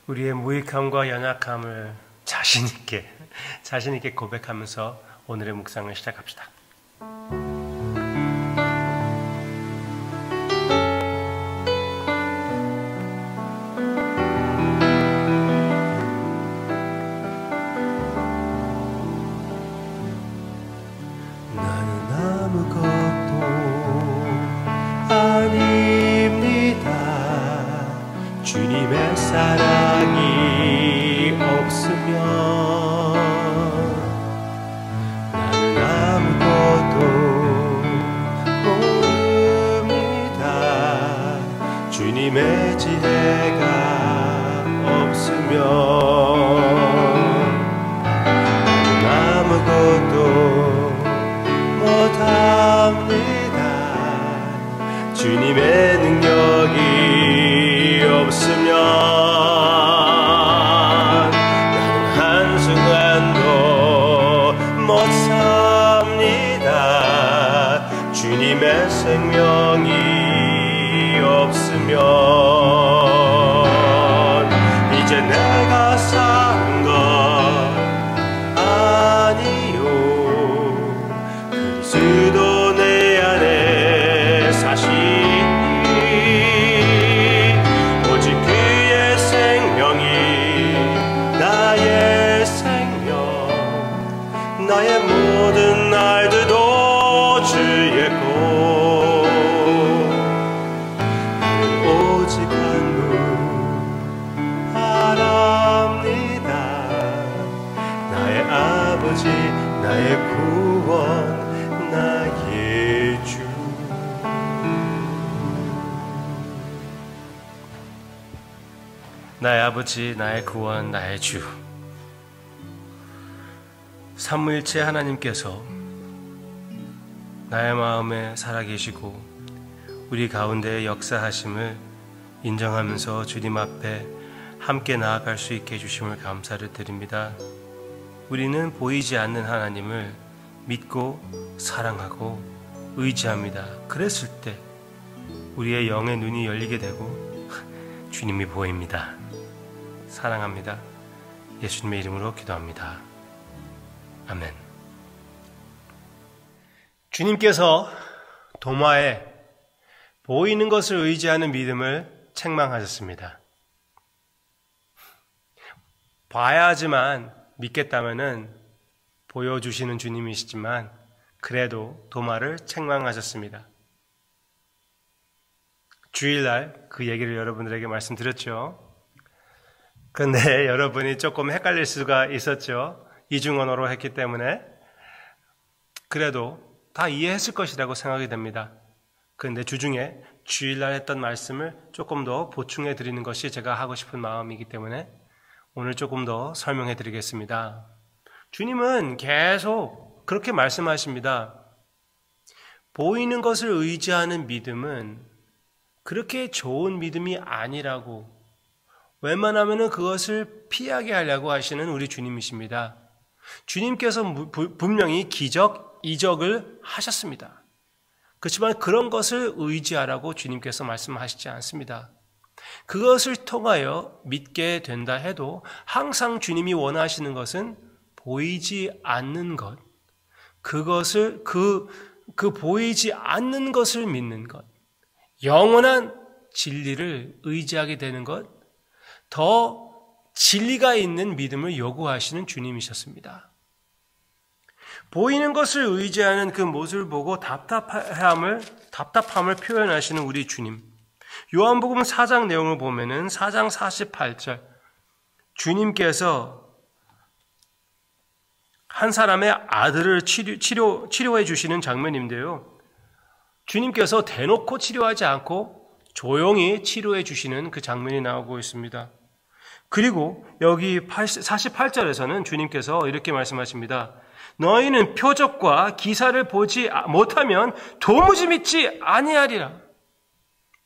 우리의 무익함과 연약함을 자신 있게 고백하면서 오늘의 묵상을 시작합시다. 주님의 사랑이 없으면 나는 아무것도 모릅니다. 주님의 지혜가 없으면 나는 아무것도 못합니다. 주님의 능력이 없으면 나는 한순간도 못 삽니다. 주님의 생명이 없으면 이제 내가 사는 것 아니요. 그리스도 내 안에 사시니 나의 모든 날들도 주의 것 오직 한 분 바랍니다. 나의 아버지 나의 구원 나의 주. 나의 아버지 나의 구원 나의 주. 삼위일체 하나님께서 나의 마음에 살아계시고 우리 가운데 역사하심을 인정하면서 주님 앞에 함께 나아갈 수 있게 해주심을 감사를 드립니다. 우리는 보이지 않는 하나님을 믿고 사랑하고 의지합니다. 그랬을 때 우리의 영의 눈이 열리게 되고 주님이 보입니다. 사랑합니다. 예수님의 이름으로 기도합니다. 아멘. 주님께서 도마에 보이는 것을 의지하는 믿음을 책망하셨습니다. 봐야지만 믿겠다면은 보여주시는 주님이시지만 그래도 도마를 책망하셨습니다. 주일날 그 얘기를 여러분들에게 말씀드렸죠. 근데 여러분이 조금 헷갈릴 수가 있었죠. 이중언어로 했기 때문에. 그래도 다 이해했을 것이라고 생각이 됩니다. 그런데 주중에 주일날 했던 말씀을 조금 더 보충해 드리는 것이 제가 하고 싶은 마음이기 때문에 오늘 조금 더 설명해 드리겠습니다. 주님은 계속 그렇게 말씀하십니다. 보이는 것을 의지하는 믿음은 그렇게 좋은 믿음이 아니라고, 웬만하면 그것을 피하게 하려고 하시는 우리 주님이십니다. 주님께서 분명히 기적, 이적을 하셨습니다. 그렇지만 그런 것을 의지하라고 주님께서 말씀하시지 않습니다. 그것을 통하여 믿게 된다 해도 항상 주님이 원하시는 것은 보이지 않는 것, 그것을 그 보이지 않는 것을 믿는 것, 영원한 진리를 의지하게 되는 것, 더 진리가 있는 믿음을 요구하시는 주님이셨습니다. 보이는 것을 의지하는 그 모습을 보고 답답함을 표현하시는 우리 주님. 요한복음 4장 내용을 보면은 4장 48절 주님께서 한 사람의 아들을 치료해 주시는 장면인데요. 주님께서 대놓고 치료하지 않고 조용히 치료해 주시는 그 장면이 나오고 있습니다. 그리고 여기 48절에서는 주님께서 이렇게 말씀하십니다. 너희는 표적과 기사를 보지 못하면 도무지 믿지 아니하리라.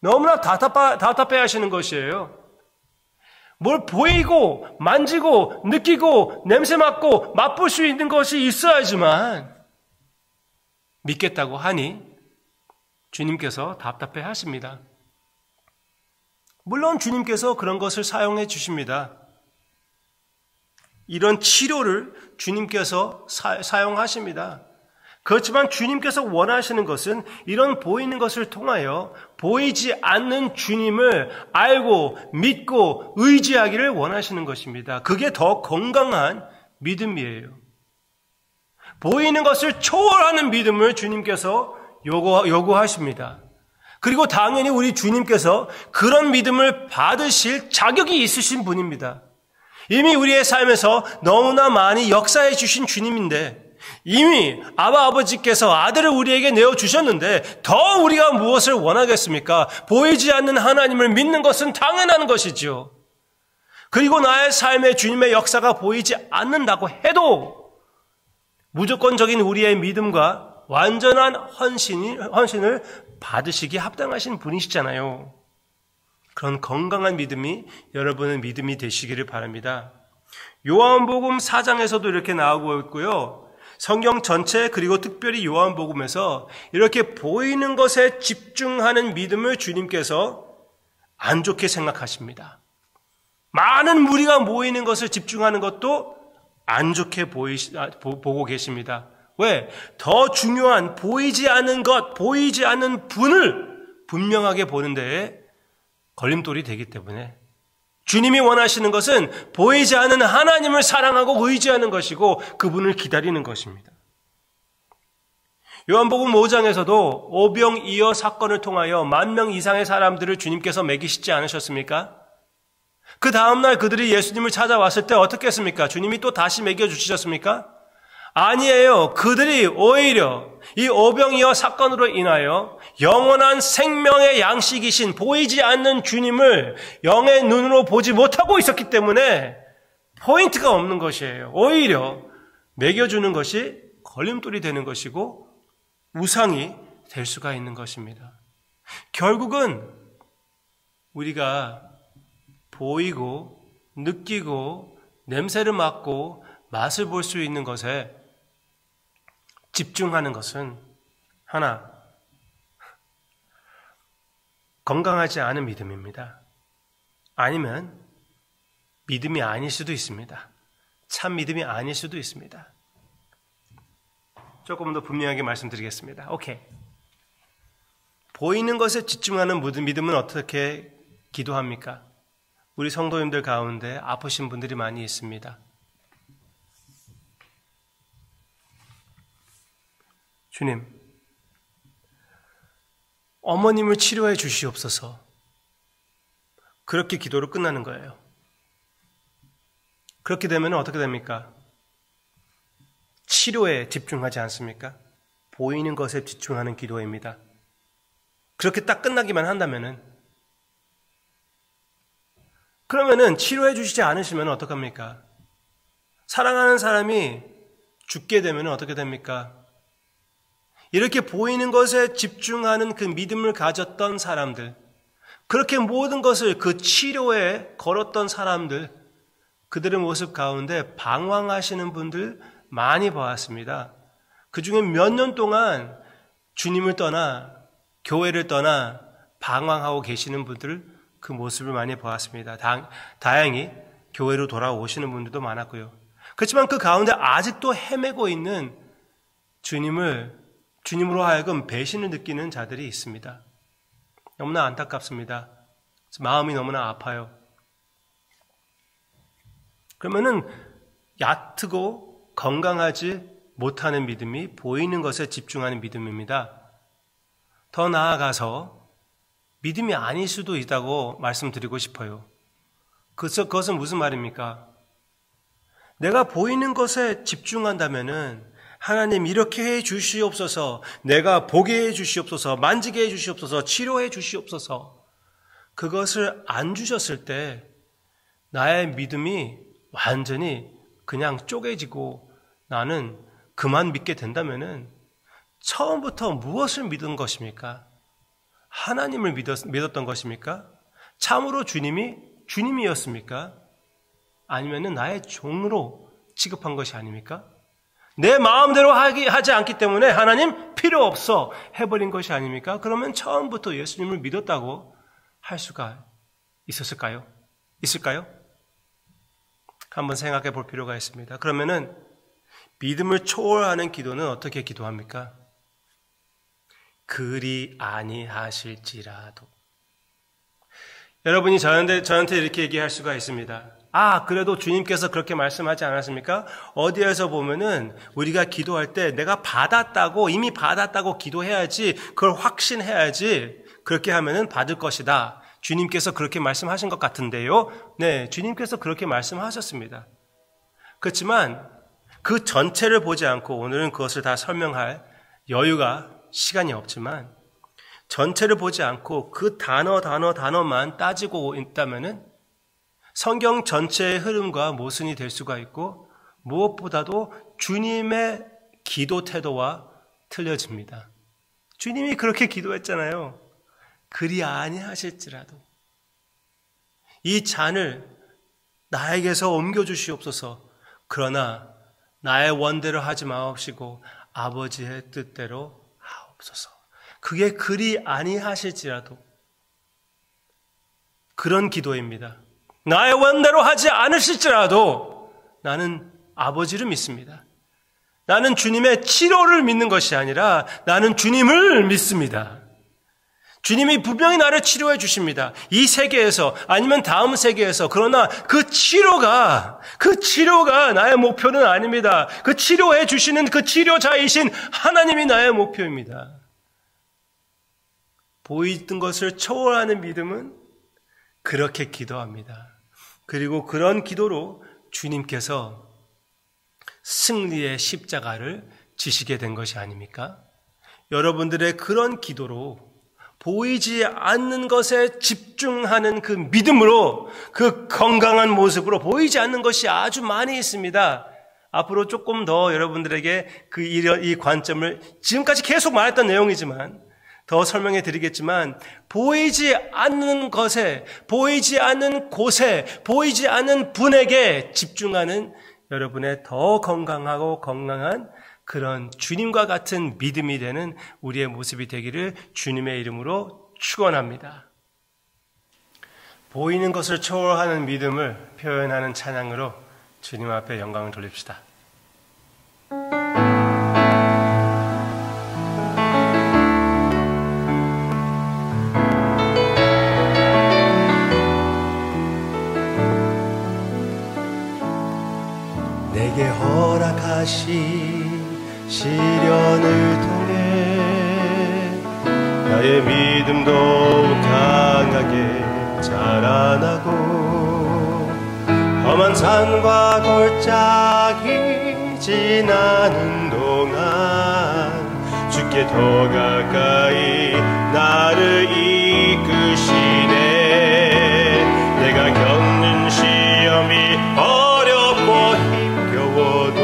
너무나 답답해 하시는 것이에요. 뭘 보이고 만지고 느끼고 냄새 맡고 맛볼 수 있는 것이 있어야지만 믿겠다고 하니 주님께서 답답해 하십니다. 물론 주님께서 그런 것을 사용해 주십니다. 이런 치료를 주님께서 사용하십니다. 그렇지만 주님께서 원하시는 것은 이런 보이는 것을 통하여 보이지 않는 주님을 알고 믿고 의지하기를 원하시는 것입니다. 그게 더 건강한 믿음이에요. 보이는 것을 초월하는 믿음을 주님께서 요구하십니다. 그리고 당연히 우리 주님께서 그런 믿음을 받으실 자격이 있으신 분입니다. 이미 우리의 삶에서 너무나 많이 역사해 주신 주님인데 이미 아버지께서 아들을 우리에게 내어주셨는데 더 우리가 무엇을 원하겠습니까? 보이지 않는 하나님을 믿는 것은 당연한 것이죠. 그리고 나의 삶에 주님의 역사가 보이지 않는다고 해도 무조건적인 우리의 믿음과 완전한 헌신을 받으시기 합당하신 분이시잖아요. 그런 건강한 믿음이 여러분의 믿음이 되시기를 바랍니다. 요한복음 4장에서도 이렇게 나오고 있고요. 성경 전체 그리고 특별히 요한복음에서 이렇게 보이는 것에 집중하는 믿음을 주님께서 안 좋게 생각하십니다. 많은 무리가 모이는 것을 집중하는 것도 안 좋게 보고 계십니다. 왜? 더 중요한 보이지 않는 것, 보이지 않는 분을 분명하게 보는 데에 걸림돌이 되기 때문에 주님이 원하시는 것은 보이지 않는 하나님을 사랑하고 의지하는 것이고 그분을 기다리는 것입니다. 요한복음 5장에서도 오병이어 사건을 통하여 10,000명 이상의 사람들을 주님께서 먹이시지 않으셨습니까? 그 다음날 그들이 예수님을 찾아왔을 때 어떻게 했습니까? 주님이 또 다시 먹여주셨습니까? 아니에요. 그들이 오히려 이 오병이어 사건으로 인하여 영원한 생명의 양식이신 보이지 않는 주님을 영의 눈으로 보지 못하고 있었기 때문에 포인트가 없는 것이에요. 오히려 먹여주는 것이 걸림돌이 되는 것이고 우상이 될 수가 있는 것입니다. 결국은 우리가 보이고 느끼고 냄새를 맡고 맛을 볼 수 있는 것에 집중하는 것은 하나, 건강하지 않은 믿음입니다. 아니면 믿음이 아닐 수도 있습니다. 참 믿음이 아닐 수도 있습니다. 조금 더 분명하게 말씀드리겠습니다. 오케이. 보이는 것에 집중하는 믿음은 어떻게 기도합니까? 우리 성도님들 가운데 아프신 분들이 많이 있습니다. 주님, 어머님을 치료해 주시옵소서. 그렇게 기도로 끝나는 거예요. 그렇게 되면 어떻게 됩니까? 치료에 집중하지 않습니까? 보이는 것에 집중하는 기도입니다. 그렇게 딱 끝나기만 한다면은 그러면은 치료해 주시지 않으시면 어떡합니까? 사랑하는 사람이 죽게 되면 어떻게 됩니까? 이렇게 보이는 것에 집중하는 그 믿음을 가졌던 사람들, 그렇게 모든 것을 그 치료에 걸었던 사람들, 그들의 모습 가운데 방황하시는 분들 많이 보았습니다. 그 중에 몇 년 동안 주님을 떠나 교회를 떠나 방황하고 계시는 분들 그 모습을 많이 보았습니다. 다행히 교회로 돌아오시는 분들도 많았고요. 그렇지만 그 가운데 아직도 헤매고 있는 주님으로 하여금 배신을 느끼는 자들이 있습니다. 너무나 안타깝습니다. 마음이 너무나 아파요. 그러면은 얕고 건강하지 못하는 믿음이 보이는 것에 집중하는 믿음입니다. 더 나아가서 믿음이 아닐 수도 있다고 말씀드리고 싶어요. 그것은 무슨 말입니까? 내가 보이는 것에 집중한다면은 하나님 이렇게 해 주시옵소서, 내가 보게 해 주시옵소서, 만지게 해 주시옵소서, 치료해 주시옵소서, 그것을 안 주셨을 때 나의 믿음이 완전히 그냥 쪼개지고 나는 그만 믿게 된다면은 처음부터 무엇을 믿은 것입니까? 하나님을 믿었던 것입니까? 참으로 주님이었습니까? 아니면은 나의 종으로 취급한 것이 아닙니까? 내 마음대로 하지 않기 때문에 하나님 필요 없어 해버린 것이 아닙니까? 그러면 처음부터 예수님을 믿었다고 할 수가 있을까요? 한번 생각해 볼 필요가 있습니다. 그러면은 믿음을 초월하는 기도는 어떻게 기도합니까? 그리 아니하실지라도. 여러분이 저한테 이렇게 얘기할 수가 있습니다. 그래도 주님께서 그렇게 말씀하지 않았습니까? 어디에서 보면은 우리가 기도할 때 내가 이미 받았다고 기도해야지, 그걸 확신해야지, 그렇게 하면은 받을 것이다. 주님께서 그렇게 말씀하신 것 같은데요. 네, 주님께서 그렇게 말씀하셨습니다. 그렇지만 그 전체를 보지 않고, 오늘은 그것을 다 설명할 시간이 없지만, 전체를 보지 않고 그 단어만 따지고 있다면은 성경 전체의 흐름과 모순이 될 수가 있고, 무엇보다도 주님의 기도 태도와 틀려집니다. 주님이 그렇게 기도했잖아요. 그리 아니하실지라도 이 잔을 나에게서 옮겨주시옵소서. 그러나 나의 원대로 하지 마옵시고 아버지의 뜻대로 하옵소서. 그게 그리 아니하실지라도, 그런 기도입니다. 나의 원대로 하지 않으실지라도 나는 아버지를 믿습니다. 나는 주님의 치료를 믿는 것이 아니라 나는 주님을 믿습니다. 주님이 분명히 나를 치료해 주십니다. 이 세계에서, 아니면 다음 세계에서. 그러나 그 치료가 나의 목표는 아닙니다. 그 치료해 주시는 그 치료자이신 하나님이 나의 목표입니다. 보이던 것을 초월하는 믿음은 그렇게 기도합니다. 그리고 그런 기도로 주님께서 승리의 십자가를 지시게 된 것이 아닙니까? 여러분들의 그런 기도로, 보이지 않는 것에 집중하는 그 믿음으로, 그 건강한 모습으로, 보이지 않는 것이 아주 많이 있습니다. 앞으로 조금 더 여러분들에게 이 관점을, 지금까지 계속 말했던 내용이지만 더 설명해 드리겠지만, 보이지 않는 것에, 보이지 않는 곳에, 보이지 않는 분에게 집중하는 여러분의 더 건강한 그런 주님과 같은 믿음이 되는 우리의 모습이 되기를 주님의 이름으로 축원합니다. 보이는 것을 초월하는 믿음을 표현하는 찬양으로 주님 앞에 영광을 돌립시다. 내게 허락하신 시련을 통해 나의 믿음도 강하게 자라나고, 험한 산과 골짜기 지나는 동안 주께 더 가까이 나를 이끄시네. 내가 겪는 시험이 어렵고 힘겨워도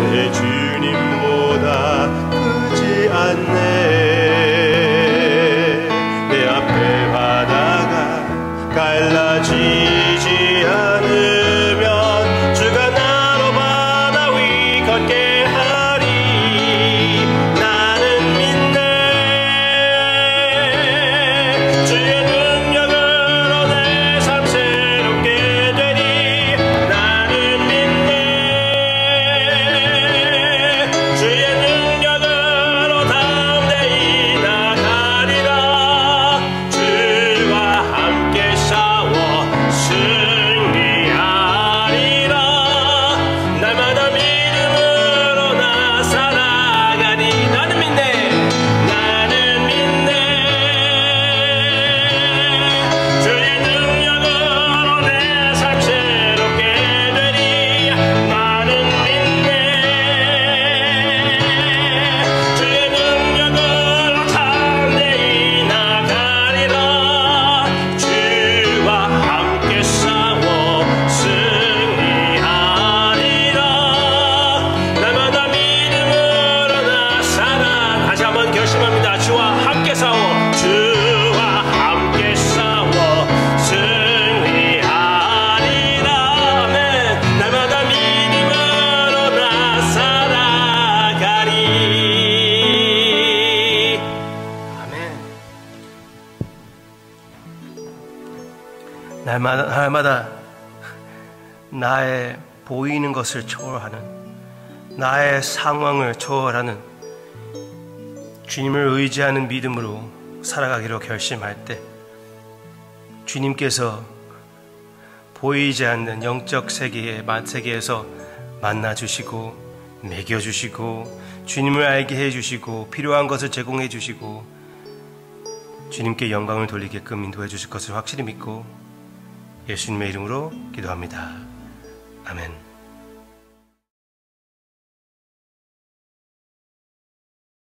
내 주님보다 크지 않네. 내 앞에 바다가 갈라지지 않으면 주가 나로 바다 위 걷게 하리. 나는 믿네. 주의 능력으로 내 삶 새롭게 되리. 나는 믿네. 주의 능력으로 다음 데이 나가리라. 주와 함께 싸워 날마다 나의 보이는 것을 초월하는, 나의 상황을 초월하는 주님을 의지하는 믿음으로 살아가기로 결심할 때 주님께서 보이지 않는 영적 세계에서 만나주시고 먹여주시고 주님을 알게 해주시고 필요한 것을 제공해 주시고 주님께 영광을 돌리게끔 인도해 주실 것을 확실히 믿고 예수님의 이름으로 기도합니다. 아멘.